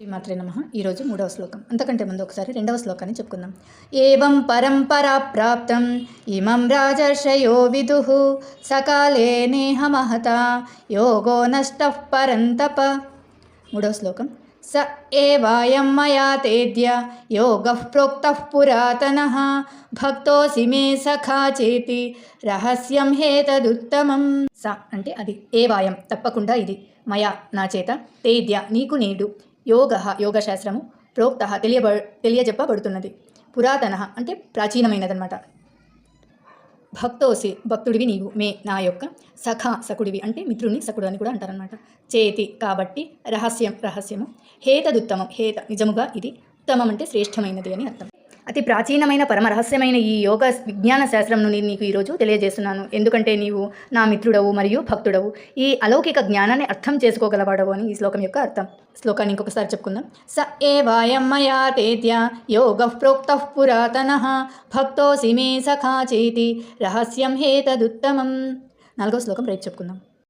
శ్రీమాత్రే నమః. ఈరోజు 3వ శ్లోకం. అంతకంటే ముందు ఒకసారి 2వ శ్లోకాన్ని చెప్పుకుందాం. ఏవం పరంపరా ప్రాప్తం ఇమం రాజర్షయో విదుః సకాలే నేహ మహత యోగో నష్టః పరంతప. 3వ శ్లోకం. స ఏవాయం మయా తేద్య యోగః ప్రోక్తః పురాతనః భక్తోసి మే సఖా చేతి రహస్యం హేతదుత్తమం. స అంటే అది, ఏవాయం తప్పకుండా ఇది, మయా నా చేత, తేద్య నీకు నేడు, యోగ యోగశాస్త్రము, ప్రోక్త తెలియజెప్పబడుతున్నది, పురాతన అంటే ప్రాచీనమైనదన్నమాట, భక్తోసి భక్తుడివి నీవు, మే నా యొక్క, సఖా సకుడివి అంటే మిత్రుని సకుడు అని కూడా అంటారనమాట, చేతి కాబట్టి, రహస్యము, హేతదుత్తమం నిజముగా ఇది, ఉత్తమం అంటే శ్రేష్టమైనది అని అర్థం. అతి ప్రాచీనమైన పరమ రహస్యమైన ఈ యోగ విజ్ఞాన శాస్త్రంను నేను నీకు ఈరోజు తెలియజేస్తున్నాను, ఎందుకంటే నీవు నా మిత్రుడవు మరియు భక్తుడవు, ఈ అలౌకిక జ్ఞానాన్ని అర్థం చేసుకోగలవాడవు అని ఈ శ్లోకం యొక్క అర్థం. శ్లోకాన్ని ఇంకొకసారి చెప్పుకుందాం. స ఏవాయం మయా తేద్య యోగః ప్రోక్తః పురాతనః భక్తోసి మే సఖా చేతి రహస్యం హేతదుత్తమం. 4వ శ్లోకం రేపు చెప్పుకుందాం.